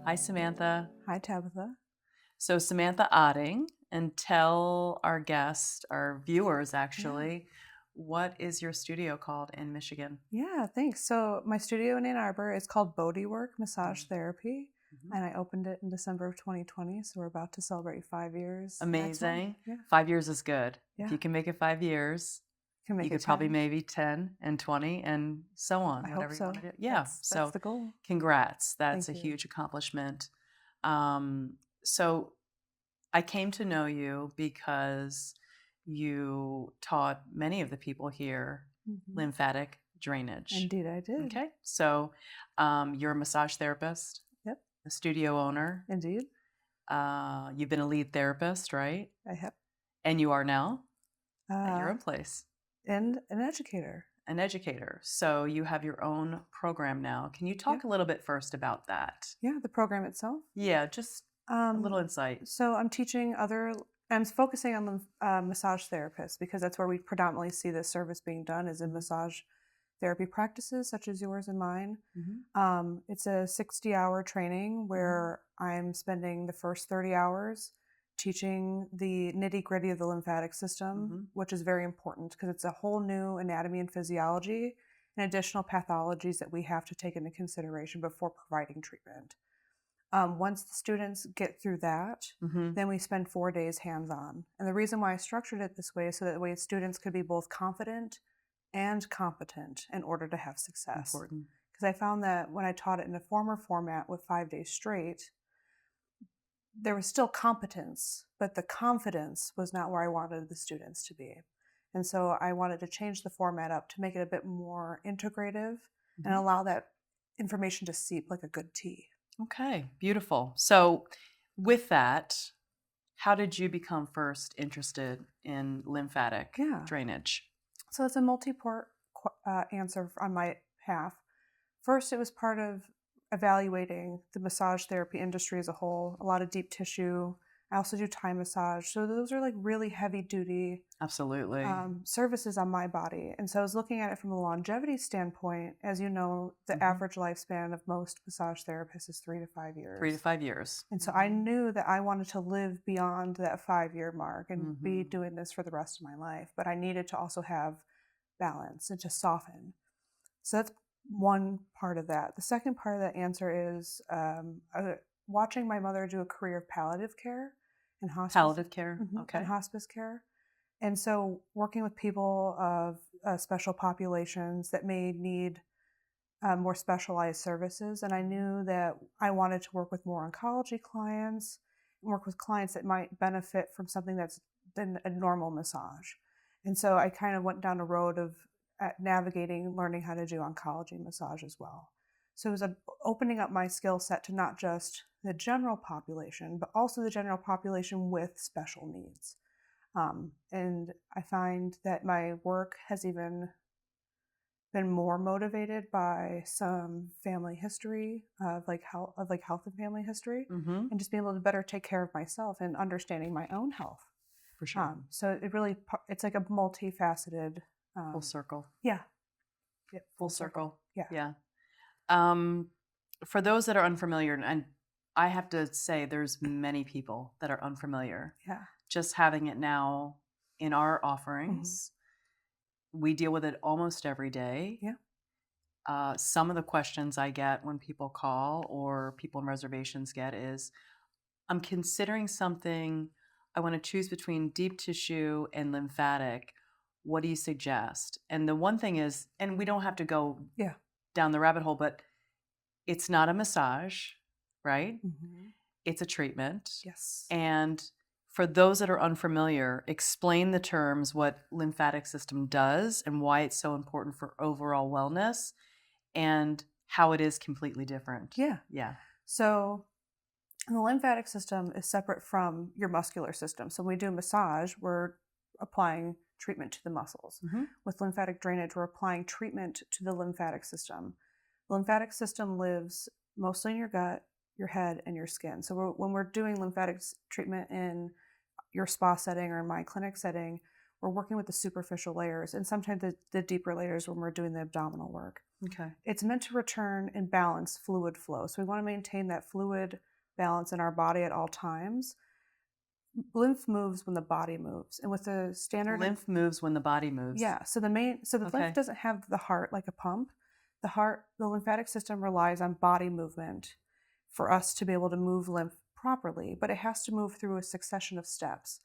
Hi, Samantha. Hi, Tabitha. So, Samantha Oetting, and tell our guests, our viewers Yeah. actually, what is your studio called in Michigan? Yeah, thanks. So my studio in Ann Arbor is called Bodi Massage Therapy, Mhm. and I opened it in December of 2020. So we're about to celebrate 5 years next month. Amazing. Yeah, 5 years is good. If yeah, you can make it 5 years, can you make it could probably 10. maybe 10 and 20 and so I on, hope whatever you want so. to do. Yeah. That's So, the goal. congrats. That's a Thank you. huge accomplishment. So, I came to know you because you taught many of the people here Hmm. lymphatic drainage. Indeed, I did. Okay, so you're a massage therapist, Yep. a studio owner. Indeed, You've been a lead therapist, right? I have. And you are now at your Uh, own place, and an educator. an educator. So you have your own program now. Can you Yeah. talk a little bit first about that? Yeah. The program itself. Yeah, just a little Um, insight. so I'm teaching other. I'm focusing on massage therapists because that's where we predominantly see this service being done is in Mhm. massage therapy practices such as yours and mine. Mhm. It's a 60-hour training Mhm. where I'm spending the first 30 hours teaching the nitty gritty of the lymphatic system, Mhm. which is very important because it's a whole new anatomy and physiology and additional pathologies that we have to take into consideration before providing treatment. Once the students get through that, Mhm. then we spend 4 days hands on. And the reason why I structured it this way is so that way students could be both confident and competent in order to have success. Important. Because I found that when I taught it in a former format with 5 days straight, there was still competence, but the confidence was not where I wanted the students to be. And so I wanted to change the format up to make it a bit more integrative and Mhm. allow that information to seep like a good tea. Okay, beautiful. So, with that, how did you become first interested in lymphatic Yeah. drainage? So it's a multi-part answer on my half. First, it was part of evaluating the massage therapy industry as a whole, a lot of deep tissue. I also do Thai massage. So those are like really heavy duty Absolutely. services on my body. And so I was looking at it from a longevity standpoint. As you know, the Hmm. average lifespan of most massage therapists is 3 to 5 Three to years. 5 years. And so I knew that I wanted to live beyond that 5 year mark and be Hmm. doing this for the rest of my life. But I needed to also have balance and to soften. So that's one part of that. The second part of that answer is watching my mother do a career of palliative care and hospice, Palliative care. and Okay. hospice care. And so working with people of special populations that may need more specialized services. And I knew that I wanted to work with more oncology clients, work with clients that might benefit from something that's than a normal massage. And so I kind of went down a road of navigating, learning how to do oncology massage as well. So it was opening up my skill set to not just the general population, but also the general population with special needs. And I find that my work has even been more motivated by some family history of health and family history, Hmm. and just being able to better take care of myself and understanding my own health. For sure. So it's like a multifaceted, Full um, circle. yeah, yeah, Full full circle, circle. yeah, Yeah. Um, for those that are unfamiliar, and I have to say, there's many people that are unfamiliar. yeah, Just having it now in our hmm, offerings, we deal with it almost every day. yeah, Some of the questions I get when people call or people in reservations get is, I'm considering something. I want to choose between deep tissue and lymphatic. What do you suggest? And the one thing is, and we don't have to go yeah, down the rabbit hole, but it's not a massage, right? hmm, It's a treatment. yes, And for those that are unfamiliar, explain the terms, what lymphatic system does and why it's so important for overall wellness and how it is completely different. yeah. Yeah. So and the lymphatic system is separate from your muscular system. So when we do massage, we're applying treatment to the muscles. Hmm. With lymphatic drainage, we're applying treatment to the lymphatic system. The lymphatic system lives mostly in your gut, your head, and your skin. So when we're doing lymphatic treatment in your spa setting or in my clinic setting, we're working with the superficial layers and sometimes the deeper layers when we're doing the abdominal work. Okay. It's meant to return and balance fluid flow. So we want to maintain that fluid balance in our body at all times. Lymph moves when the body moves. And with the standard Lymph moves when the body moves. yeah, so the lymph Okay. doesn't have the heart like a pump. The lymphatic system relies on body movement for us to be able to move lymph properly, but it has to move through a succession of steps.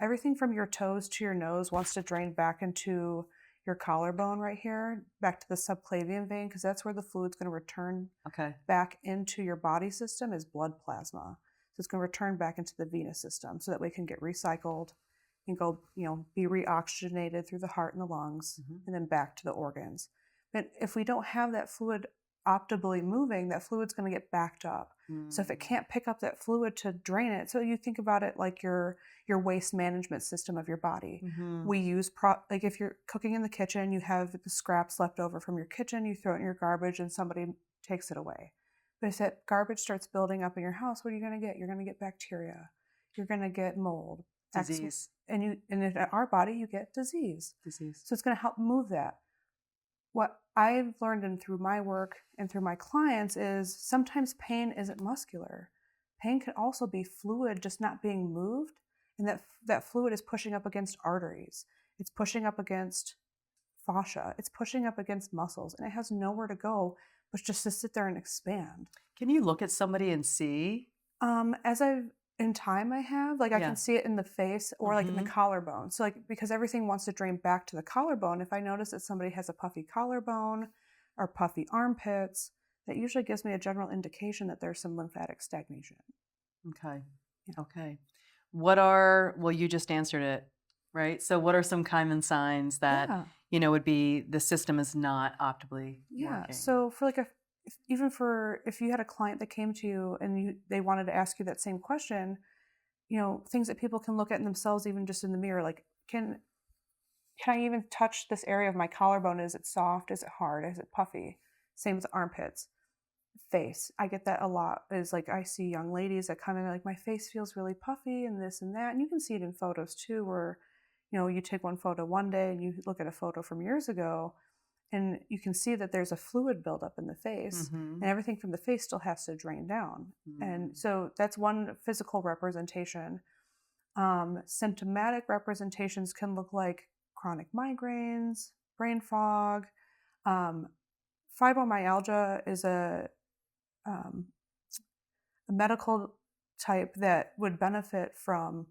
Everything from your toes to your nose wants to drain back into your collarbone right here, back to the subclavian vein, because that's where the fluid's going to return Okay. back into your body system as blood plasma. So it's going to return back into the venous system so that we can get recycled and go, be reoxygenated through the heart and the lungs and then back to the organs. But if we don't have that fluid optimally moving, that fluid's going to get backed up. So if it can't pick up that fluid to drain it, so you think about it like your waste management system of your body. We use like if you're cooking in the kitchen, you have the scraps left over from your kitchen, you throw it in your garbage and somebody takes it away. But if that garbage starts building up in your house, what are you going to get? You're going to get bacteria. You're going to get mold, Disease. and in our body you get disease. Disease. So it's going to help move that. What I've learned and through my work and through my clients is sometimes pain isn't muscular. Pain can also be fluid just not being moved, and that fluid is pushing up against arteries. It's pushing up against fascia. It's pushing up against muscles, and it has nowhere to go but just to sit there and expand. Can you look at somebody and see? As in time I have, like I Yeah. can see it in the face or like in the collarbone. So like because everything wants to drain back to the collarbone, if I notice that somebody has a puffy collarbone or puffy armpits, that usually gives me a general indication that there's some lymphatic stagnation. Okay. Yeah. Okay. Well, you just answered it, right? So what are some common signs that, Yeah. would be the system is not optimally Yeah. working? So for like if you had a client that came to you and they wanted to ask you that same question, things that people can look at in themselves even just in the mirror, like can I even touch this area of my collarbone? Is it soft? Is it hard? Is it puffy? Same with armpits. Face. I get that a lot. Is like I see young ladies that come in like my face feels really puffy and this and that. And you can see it in photos too, where you take one photo one day and you look at a photo from years ago and you can see that there's a fluid buildup in the face and everything from the face still has to drain down. And so that's one physical representation. Symptomatic representations can look like chronic migraines, brain fog. Fibromyalgia is a medical type that would benefit from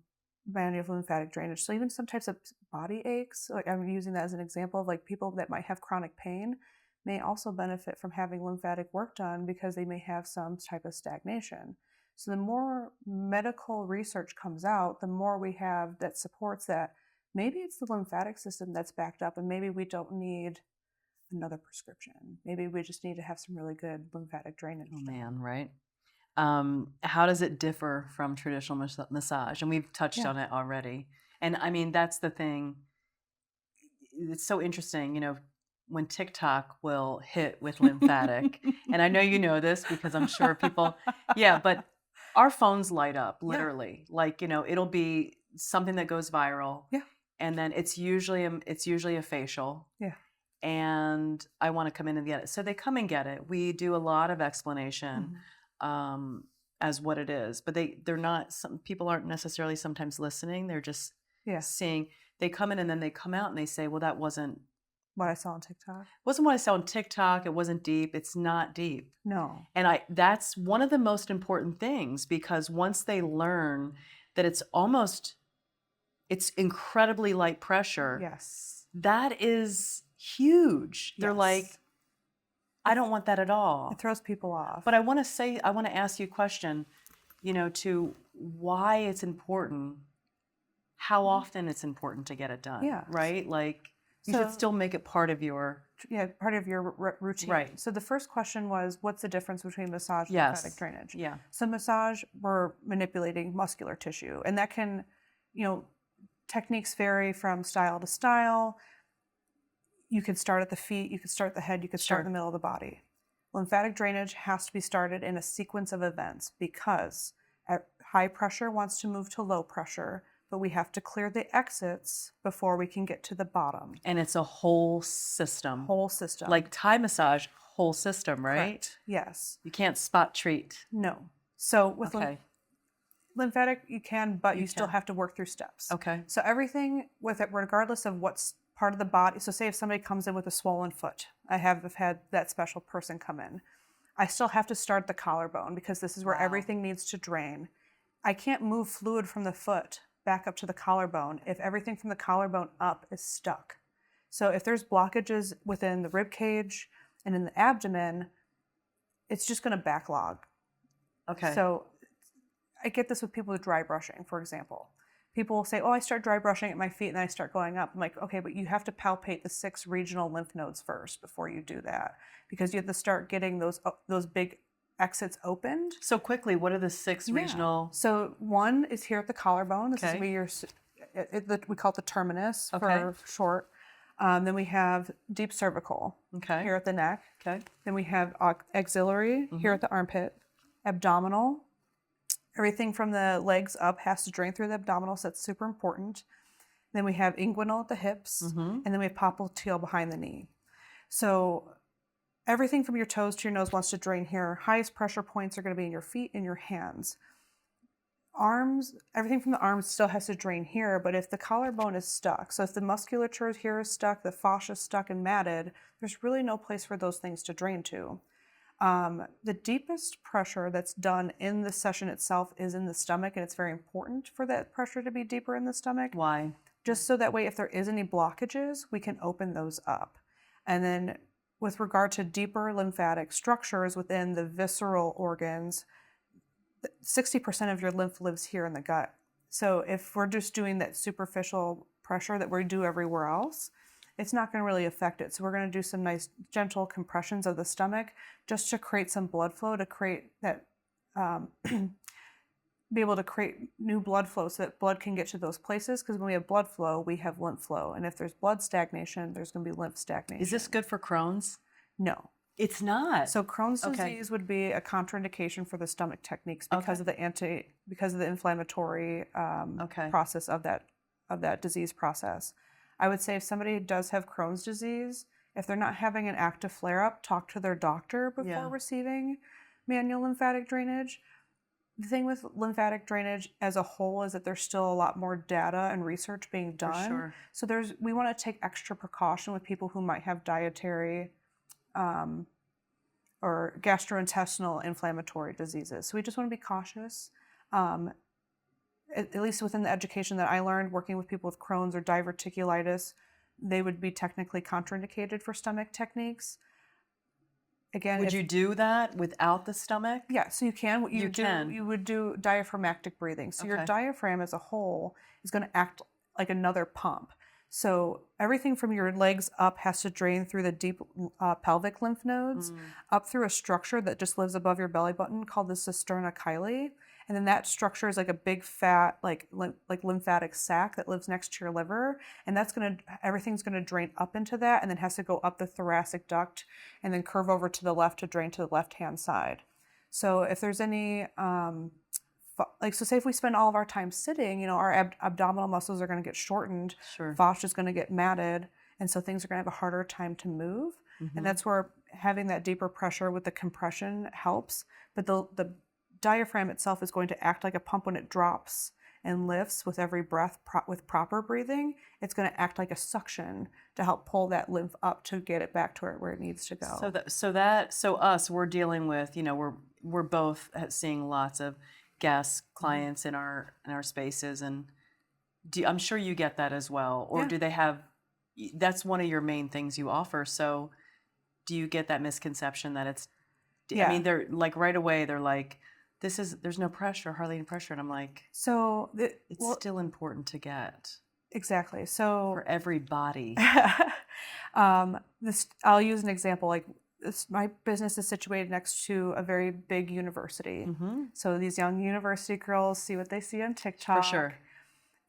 manual lymphatic drainage. So even some types of body aches, like I'm using that as an example of like people that might have chronic pain may also benefit from having lymphatic work done because they may have some type of stagnation. So the more medical research comes out, the more we have that supports that maybe it's the lymphatic system that's backed up and maybe we don't need another prescription. Maybe we just need to have some really good lymphatic drainage. Oh man, right? How does it differ from traditional massage? And we've touched on it already. And I mean, that's the thing. It's so interesting, when TikTok will hit with lymphatic. And I know you know this because I'm sure people, yeah, but our phones light up literally. Like, it'll be something that goes viral. Yeah. And then it's usually a facial. Yeah. And I want to come in and get it. So they come and get it. We do a lot of explanation as what it is, but they're not. Some people aren't necessarily sometimes listening. They're just seeing. They come in and then they come out and they say, "Well, that wasn't what I saw on TikTok. Wasn't what I saw on TikTok. It wasn't deep. It's not deep." No. And that's one of the most important things because once they learn that it's incredibly light pressure. Yes. That is huge. They're like, I don't want that at all. It throws people off. But I want to ask you a question, to why it's important, how often it's important to get it done. Yeah. Right? Like, you should still make it part of your... Yeah, part of your routine. Right. So the first question was, what's the difference between massage and lymphatic drainage? Yeah. So massage, we're manipulating muscular tissue. And that can, techniques vary from style to style. You could start at the feet, you could start at the head, you could start in the middle of the body. Lymphatic drainage has to be started in a sequence of events because high pressure wants to move to low pressure. but we have to clear the exits before we can get to the bottom. And it's a whole system. Whole system. Like Thai massage, whole system, right? Correct. Yes. You can't spot treat. No. So with Okay. lymphatic, you can, but you still can. have to work through steps. Okay. So everything with it, regardless of what's part of the body. So say if somebody comes in with a swollen foot, I have had that special person come in. I still have to start the collarbone because this is where Wow. everything needs to drain. I can't move fluid from the foot back up to the collarbone if everything from the collarbone up is stuck. So if there's blockages within the rib cage and in the abdomen, it's just going to backlog. Okay. So I get this with people with dry brushing, for example. People will say, oh, I start dry brushing at my feet and then I start going up. I'm like, okay, but you have to palpate the 6 regional lymph nodes first before you do that, because you have to start getting those big exits opened. So quickly, what are the 6 regional? So one is here at the collarbone. This Okay. is where we call it the terminus Okay. for short. Then we have deep cervical Okay. here at the neck. Okay. Then we have axillary here at the armpit, abdominal. Everything from the legs up has to drain through the abdominal, so that's super important. Then we have inguinal at the hips, and then we have popliteal behind the knee. So everything from your toes to your nose wants to drain here. Highest pressure points are going to be in your feet and your hands. Arms, everything from the arms still has to drain here, but if the collarbone is stuck, so if the musculature here is stuck, the fascia is stuck and matted, there's really no place for those things to drain to. The deepest pressure that's done in the session itself is in the stomach, and it's very important for that pressure to be deeper in the stomach. Why? Just so that way, if there is any blockages, we can open those up. And then with regard to deeper lymphatic structures within the visceral organs, 60% of your lymph lives here in the gut. So if we're just doing that superficial pressure that we do everywhere else, it's not going to really affect it. So we're going to do some nice gentle compressions of the stomach just to create some blood flow, to create that, be able to create new blood flow so that blood can get to those places. Because when we have blood flow, we have lymph flow. And if there's blood stagnation, there's going to be lymph stagnation. Is this good for Crohn's? No. It's not. So Crohn's disease would be a contraindication for the stomach techniques because of the inflammatory process of that disease process. I would say if somebody does have Crohn's disease, if they're not having an active flare-up, talk to their doctor before receiving manual lymphatic drainage. The thing with lymphatic drainage as a whole is that there's still a lot more data and research being done. For sure. So we want to take extra precaution with people who might have dietary or gastrointestinal inflammatory diseases. So we just want to be cautious. At least within the education that I learned, working with people with Crohn's or diverticulitis, they would be technically contraindicated for stomach techniques. Again, would you do that without the stomach? Yeah, so you can. You would do diaphragmatic breathing. So your diaphragm as a whole is going to act like another pump. So everything from your legs up has to drain through the deep pelvic lymph nodes, up through a structure that just lives above your belly button called the cisterna chyli. And then that structure is like a big fat, like lymphatic sac that lives next to your liver. And everything's gonna drain up into that, and then has to go up the thoracic duct and then curve over to the left to drain to the left-hand side. So if there's any, so say if we spend all of our time sitting, our abdominal muscles are gonna get shortened, fascia is gonna get matted, and so things are gonna have a harder time to move. And that's where having that deeper pressure with the compression helps. But the diaphragm itself is going to act like a pump when it drops and lifts with every breath. With proper breathing, it's going to act like a suction to help pull that lymph up to get it back to where it needs to go. So we're dealing with, we're both seeing lots of guest clients in our spaces, and I'm sure you get that as well. Or do they have? That's one of your main things you offer. So do you get that misconception that it's? I mean, they're like right away. They're like, there's no pressure, hardly any pressure. And I'm like, it's still important to get. Exactly. So for every body. I'll use an example. Like my business is situated next to a very big university. So these young university girls see what they see on TikTok. For sure.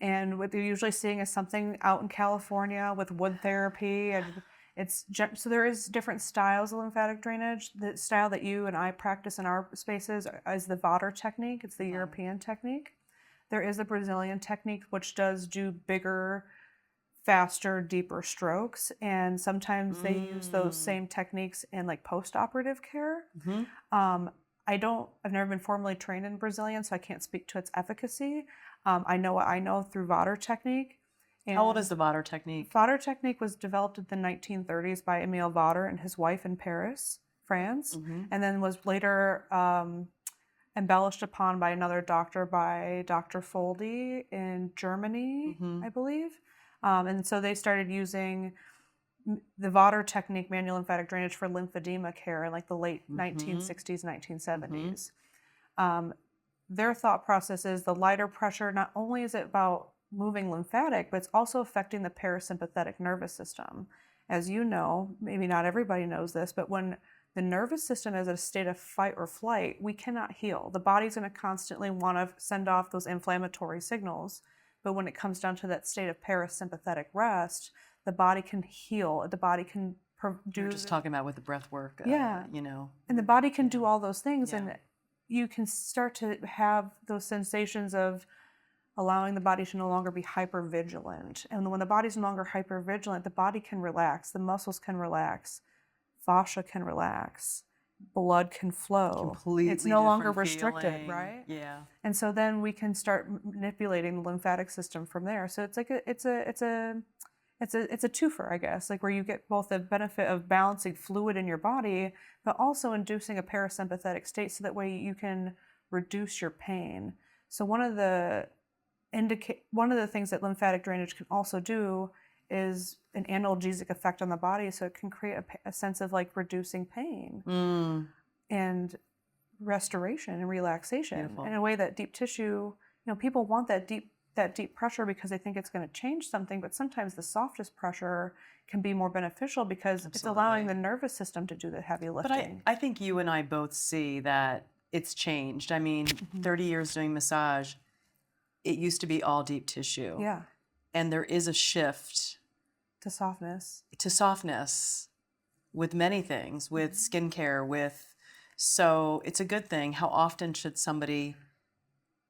And what they're usually seeing is something out in California with wood therapy, and so there is different styles of lymphatic drainage. The style that you and I practice in our spaces is the Bodhi technique. It's the European technique. There is a Brazilian technique which does do bigger, faster, deeper strokes, and sometimes they use those same techniques in like post-operative care. Mm-hmm. I've never been formally trained in Brazilian, so I can't speak to its efficacy. I know what I know through Vater technique. And How old is the Bodhi technique? Vater technique was developed in the 1930s by Emile Vater and his wife in Paris, France, and then was later embellished upon by another doctor, by Dr. Foldy in Germany, I believe. And so they started using the Vater technique, manual lymphatic drainage, for lymphedema care in like the late 1960s, 1970s. Their thought process is the lighter pressure, not only is it about moving lymphatic, but it's also affecting the parasympathetic nervous system. As you know, maybe not everybody knows this, but when the nervous system is in a state of fight or flight, we cannot heal. The body's going to constantly want to send off those inflammatory signals. But when it comes down to that state of parasympathetic rest, the body can heal. The body can do. You're just talking about with the breath work. Yeah. You know. And the body can do all those things. Yeah. And you can start to have those sensations of allowing the body to no longer be hypervigilant. And when the body's no longer hypervigilant, the body can relax, the muscles can relax, fascia can relax, blood can flow. Completely it's no longer different restricted, feeling. right? Yeah. And so then we can start manipulating the lymphatic system from there. So it's like it's a twofer, I guess, like where you get both the benefit of balancing fluid in your body, but also inducing a parasympathetic state, so that way you can reduce your pain. So one of the things that lymphatic drainage can also do is an analgesic effect on the body, so it can create a sense of like reducing pain and restoration and relaxation. Beautiful. In a way that deep tissue, people want that deep pressure because they think it's going to change something, but sometimes the softest pressure can be more beneficial because it's allowing the nervous system to do the heavy lifting. But I think you and I both see that it's changed. I mean, 30 years doing massage, it used to be all deep tissue. Yeah. And there is a shift to softness with many things, with skincare, so it's a good thing. How often should somebody,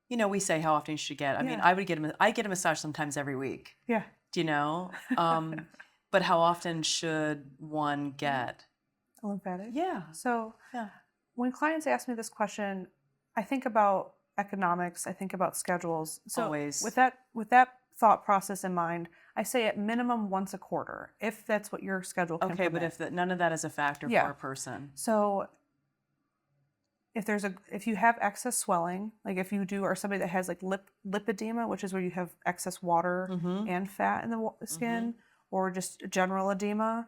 we say how often you should get. I mean, I get a massage sometimes every week. Yeah. Do you know? But how often should one get? A lymphatic? Yeah. So yeah. When clients ask me this question, I think about economics, I think about schedules. So always. With that thought process in mind, I say at minimum once a quarter, if that's what your schedule can permit. But if none of that is a factor for a person. So if you have excess swelling, like if you are somebody that has like lipedema, which is where you have excess water and fat in the skin, or just general edema,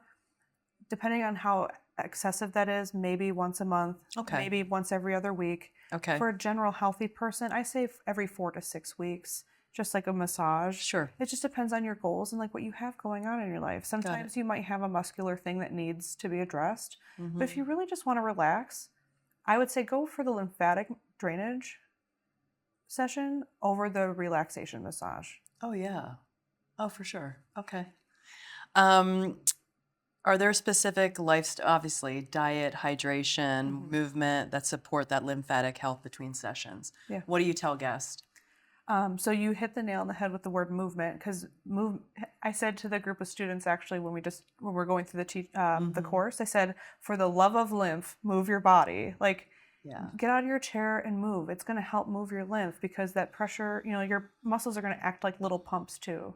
depending on how excessive that is, maybe once a month, maybe once every other week. For a general healthy person, I say every 4 to 6 weeks, just like a massage. Sure. It just depends on your goals and like what you have going on in your life. Sometimes you might have a muscular thing that needs to be addressed, but if you really just want to relax, I would say go for the lymphatic drainage session over the relaxation massage. Oh, yeah. Oh, for sure. Okay. Are there specific obviously diet, hydration, movement that support that lymphatic health between sessions? Yeah. What do you tell guests? So you hit the nail on the head with the word movement, because I said to the group of students actually when we're going through the course, I said, for the love of lymph, move your body. Like, get out of your chair and move. It's going to help move your lymph, because that pressure, your muscles are going to act like little pumps too.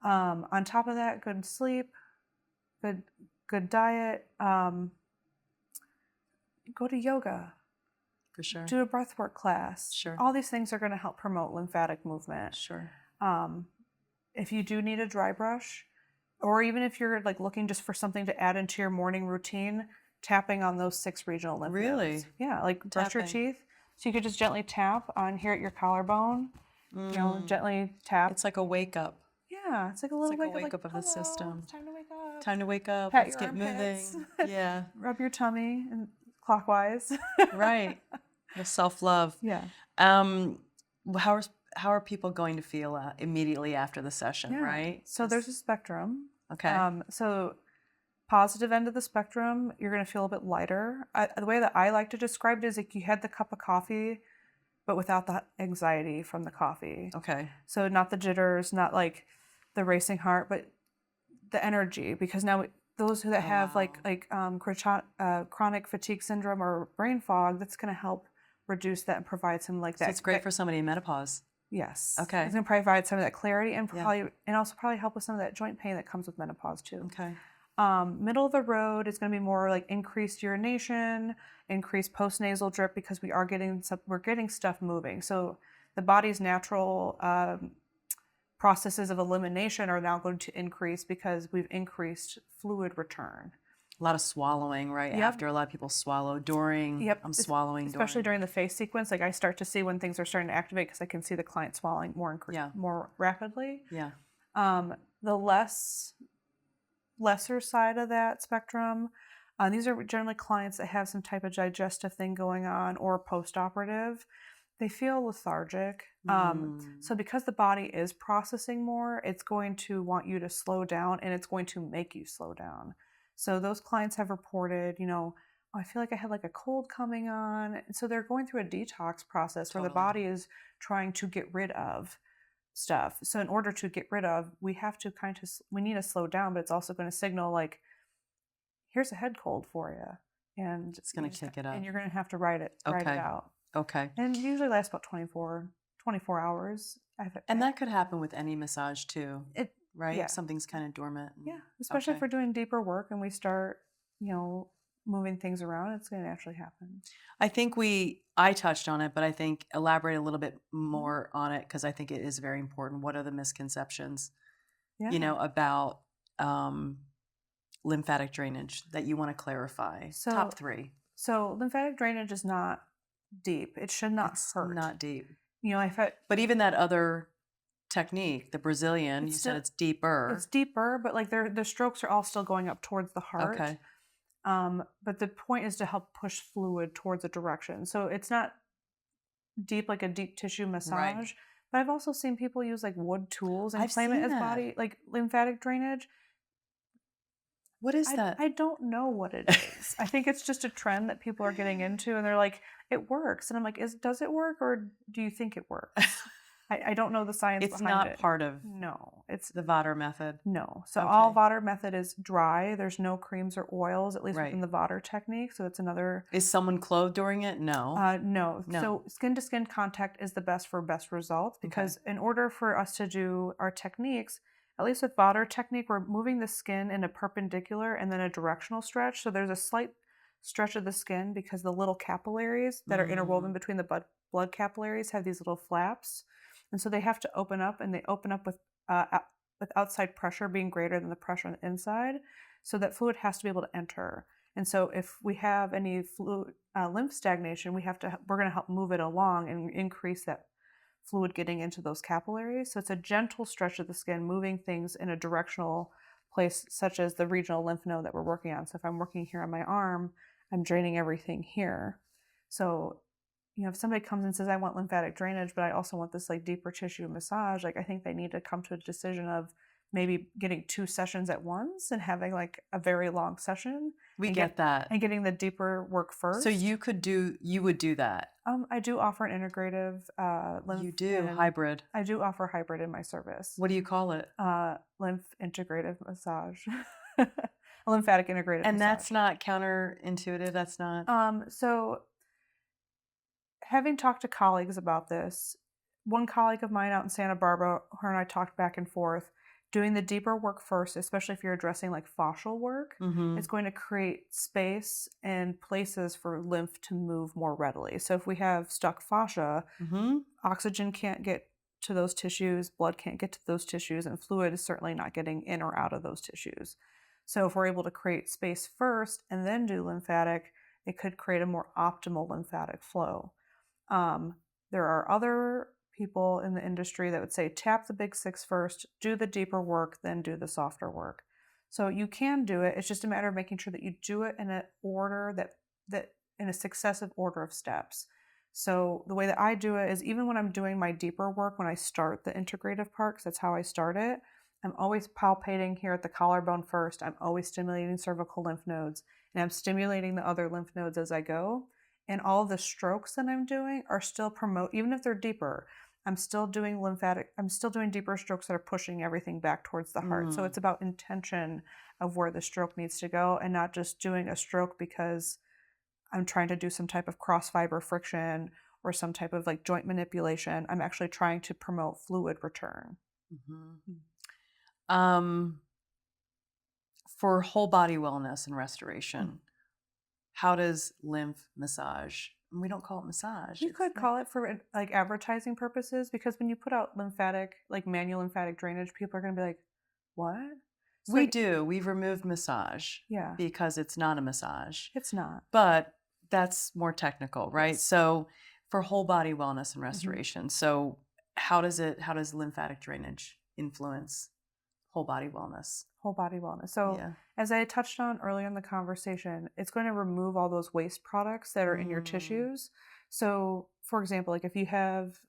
On top of that, good sleep, good diet, go to yoga. For sure. Do a breathwork class. Sure. All these things are going to help promote lymphatic movement. Sure. If you do need a dry brush, or even if you're like looking just for something to add into your morning routine, tapping on those 6 regional lymph nodes. Yeah, like brush your teeth. So you could just gently tap on here at your collarbone. Gently tap. It's like a wake up. Yeah, it's like a little wake up of the system. It's time to wake up. Time to wake up. Pat Let's your get armpits. moving. Yeah. Rub your tummy and clockwise. Right. The self-love. Yeah. How are people going to feel immediately after the session, right? So there's a spectrum. Okay. So positive end of the spectrum, you're going to feel a bit lighter. The way that I like to describe it is like you had the cup of coffee but without the anxiety from the coffee. Okay. So not the jitters, not like the racing heart, but the energy. Because now those that Oh, have wow. chronic fatigue syndrome or brain fog, that's going to help reduce that and provide some like So that. it's great for somebody in menopause. Yes. Okay. It's going to provide some of that clarity and Yeah. probably and also probably help with some of that joint pain that comes with menopause too. Okay. Middle of the road is going to be more like increased urination, increased postnasal drip, because we're getting stuff moving. So the body's natural processes of elimination are now going to increase because we've increased fluid return. A lot of swallowing, right? Yep. After a lot of people swallow during. Yep. I'm swallowing especially during. during the phase sequence. Like I start to see when things are starting to activate because I can see the client swallowing more rapidly. Yeah. The lesser side of that spectrum, these are generally clients that have some type of digestive thing going on or post-operative. They feel lethargic. So because the body is processing more, it's going to want you to slow down, and it's going to make you slow down. So those clients have reported, oh, I feel like I had like a cold coming on. And so they're going through a detox process where the Totally. body is trying to get rid of stuff. So in order to get rid of, we need to slow down, but it's also going to signal like, here's a head cold for you. And It's going to kick it up. And you're going to have to ride it out. Okay. And it usually lasts about 24 hours. And that could happen with any massage too, right? Yeah. Something's kind of dormant. Yeah, especially if we're doing deeper work and we start, moving things around, it's going to naturally happen. I think I touched on it, but I think elaborate a little bit more on it, because I think it is very important. What are the misconceptions, about lymphatic drainage that you want to clarify? Top 3. So lymphatic drainage is not deep. It should not hurt. It's not deep. But even that other technique, the Brazilian, you said it's deeper. It's deeper, but like the strokes are all still going up towards the heart. Okay. But the point is to help push fluid towards a direction. So it's not deep like a deep tissue massage. Right. But I've also seen people use like wood tools and claim it as body like lymphatic drainage. What is that? I don't know what it is. I think it's just a trend that people are getting into, and they're like, it works. And I'm like, does it work, or do you think it works? I don't know the science behind it. It's not part of it's the Vader method. No. So all Vader method is dry. There's no creams or oils, at least within the Vader technique. So it's another. Is someone clothed during it? No. No. So skin to skin contact is the best results, because in order for us to do our techniques, at least with Vader technique, we're moving the skin in a perpendicular and then a directional stretch. So there's a slight stretch of the skin because the little capillaries that are interwoven between the blood capillaries have these little flaps. And so they have to open up, and they open up with outside pressure being greater than the pressure on the inside. So that fluid has to be able to enter. And so if we have any lymph stagnation, we're going to help move it along and increase that fluid getting into those capillaries. So it's a gentle stretch of the skin, moving things in a directional place, such as the regional lymph node that we're working on. So if I'm working here on my arm, I'm draining everything here. So if somebody comes and says, I want lymphatic drainage, but I also want this like deeper tissue massage, like I think they need to come to a decision of maybe getting 2 sessions at once and having like a very long session. We get that. And getting the deeper work first. So you would do that. I do offer an integrative lymph. You do hybrid. I do offer hybrid in my service. What do you call it? Lymph integrative massage. A lymphatic integrative massage. And that's not counterintuitive. That's not. So having talked to colleagues about this, one colleague of mine out in Santa Barbara, her and I talked back and forth, doing the deeper work first, especially if you're addressing like fascial work, it's going to create space and places for lymph to move more readily. So if we have stuck fascia, oxygen can't get to those tissues, blood can't get to those tissues, and fluid is certainly not getting in or out of those tissues. So if we're able to create space first and then do lymphatic, it could create a more optimal lymphatic flow. There are other people in the industry that would say tap the big 6 first, do the deeper work, then do the softer work. So you can do it. It's just a matter of making sure that you do it in an order that in a successive order of steps. So the way that I do it is, even when I'm doing my deeper work, when I start the integrative part, 'cause that's how I start it, I'm always palpating here at the collarbone first. I'm always stimulating cervical lymph nodes, and I'm stimulating the other lymph nodes as I go. And all the strokes that I'm doing are still even if they're deeper, I'm still doing deeper strokes that are pushing everything back towards the heart. So it's about intention of where the stroke needs to go, and not just doing a stroke because I'm trying to do some type of cross fiber friction or some type of like joint manipulation. I'm actually trying to promote fluid return. Mm-hmm. For whole body wellness and restoration, how does lymph massage? And we don't call it massage. You could call it for like advertising purposes, because when you put out like manual lymphatic drainage, people are going to be like, what? So we do. We've removed massage. Yeah. Because it's not a massage. It's not. But that's more technical, right? Yes. So for whole body wellness and restoration, so how does lymphatic drainage influence whole body wellness? Whole body wellness. So as I touched on earlier in the conversation, it's going to remove all those waste products that are in your tissues. So for example, like if you have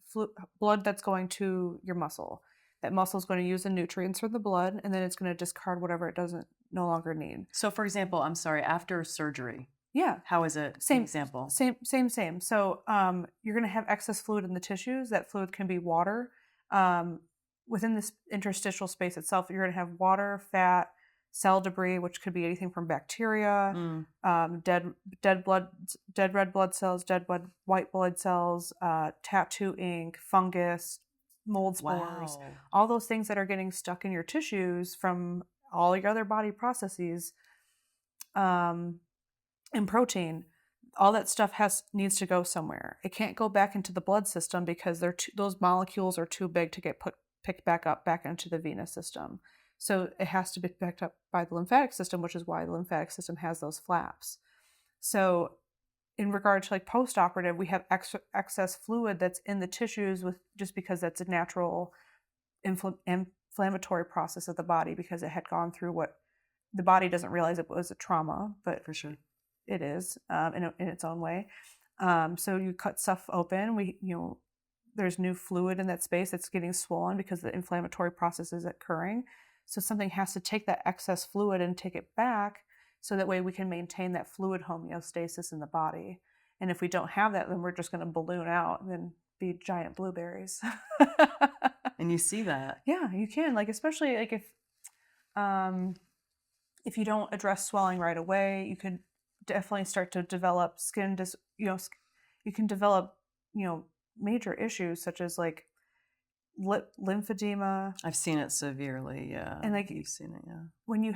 blood that's going to your muscle, that muscle is going to use the nutrients from the blood, and then it's going to discard whatever it doesn't no longer need. So for example, I'm sorry, after surgery. Yeah. How is it? Same example. Same. So you're going to have excess fluid in the tissues. That fluid can be water. Within this interstitial space itself, you're going to have water, fat, cell debris, which could be anything from bacteria, dead red blood cells, dead white blood cells, tattoo ink, fungus, mold spores, all those things that are getting stuck in your tissues from all your other body processes, and protein. All that stuff needs to go somewhere. It can't go back into the blood system because those molecules are too big to get picked back up back into the venous system. So it has to be picked up by the lymphatic system, which is why the lymphatic system has those flaps. So in regard to like post-operative, we have excess fluid that's in the tissues just because that's a natural inflammatory process of the body, because it had gone through what the body doesn't realize it was a trauma, but for sure it is in its own way. So you cut stuff open. There's new fluid in that space that's getting swollen because the inflammatory process is occurring. So something has to take that excess fluid and take it back, so that way we can maintain that fluid homeostasis in the body. And if we don't have that, then we're just going to balloon out and then be giant blueberries. And you see that. Yeah, you can. Like, especially like if you don't address swelling right away, you could definitely start to develop you can develop, major issues such as like lymphedema. I've seen it severely, yeah. And like you've seen it, yeah. When you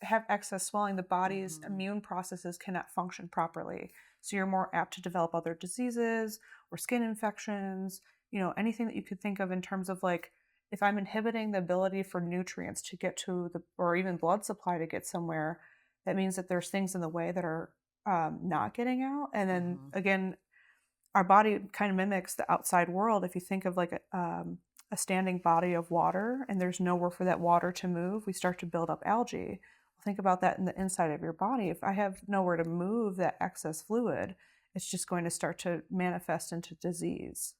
have excess swelling, the body's immune processes cannot function properly. So you're more apt to develop other diseases or skin infections, anything that you could think of in terms of like, if I'm inhibiting the ability for nutrients to get to or even blood supply to get somewhere, that means that there's things in the way that are not getting out. And then again, our body kind of mimics the outside world. If you think of like a standing body of water and there's nowhere for that water to move, we start to build up algae. Think about that in the inside of your body. If I have nowhere to move that excess fluid, it's just going to start to manifest into disease.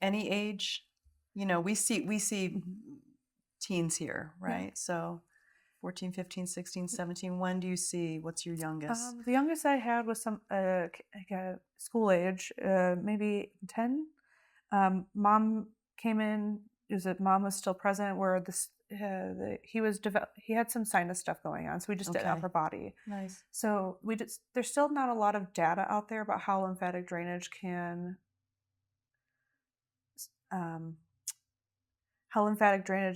Any age, we see teens here, right? Yeah. So 14, 15, 16, 17. When do you see, what's your youngest? The youngest I had was some school age, maybe 10. Mom came in, mom was still present, where he had some sinus stuff going on, so we just did upper body. Nice. So there's still not a lot of data out there about how lymphatic drainage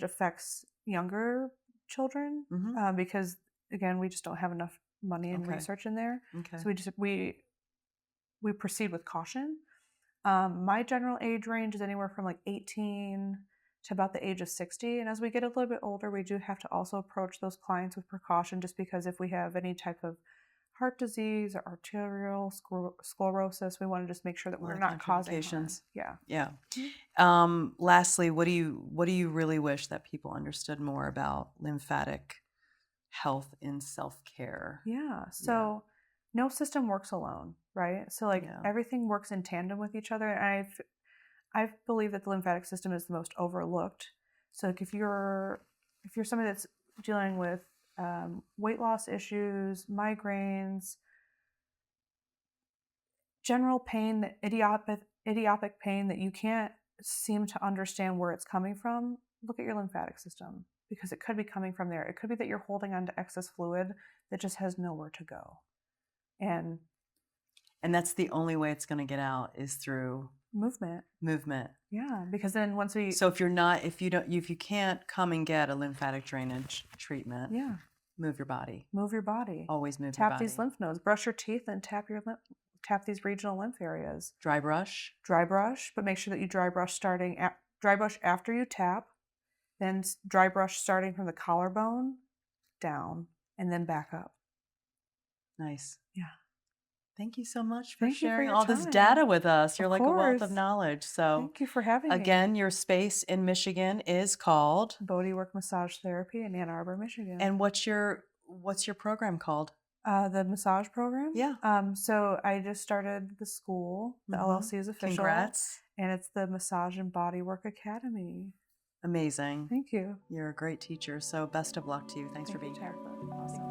affects younger children, because again, we just don't have enough money and research in there. So we proceed with caution. My general age range is anywhere from like 18 to about the age of 60. And as we get a little bit older, we do have to also approach those clients with precaution, just because if we have any type of heart disease or arterial sclerosis, we want to just make sure that we're not causing harm. Yeah. Lastly, what do you really wish that people understood more about lymphatic health in self-care? So no system works alone, right? So like everything works in tandem with each other. And I believe that the lymphatic system is the most overlooked. So like if you're somebody that's dealing with weight loss issues, migraines, general pain, idiopathic pain that you can't seem to understand where it's coming from, look at your lymphatic system, because it could be coming from there. It could be that you're holding on to excess fluid that just has nowhere to go. And that's the only way it's going to get out is through movement. Yeah, because then once we So if you can't come and get a lymphatic drainage treatment, move your body. Move your body. Always move tap your body. these lymph nodes. Brush your teeth and tap these regional lymph areas. Dry brush, but make sure that you dry brush after you tap, then dry brush starting from the collarbone down and then back up. Nice. Yeah. Thank you so much for Thank you for sharing your all this time. data with us. You're Of like a wealth of course. knowledge. So Thank you for having me. again, your space in Michigan is called Bodi Work Massage Therapy in Ann Arbor, Michigan. And what's your program called? The massage program? Yeah. So I just started the school. The LLC is official. Congrats. And it's the Massage and Body Work Academy. Amazing. Thank you. You're a great teacher. So best of luck to you. Thanks for being here. Awesome.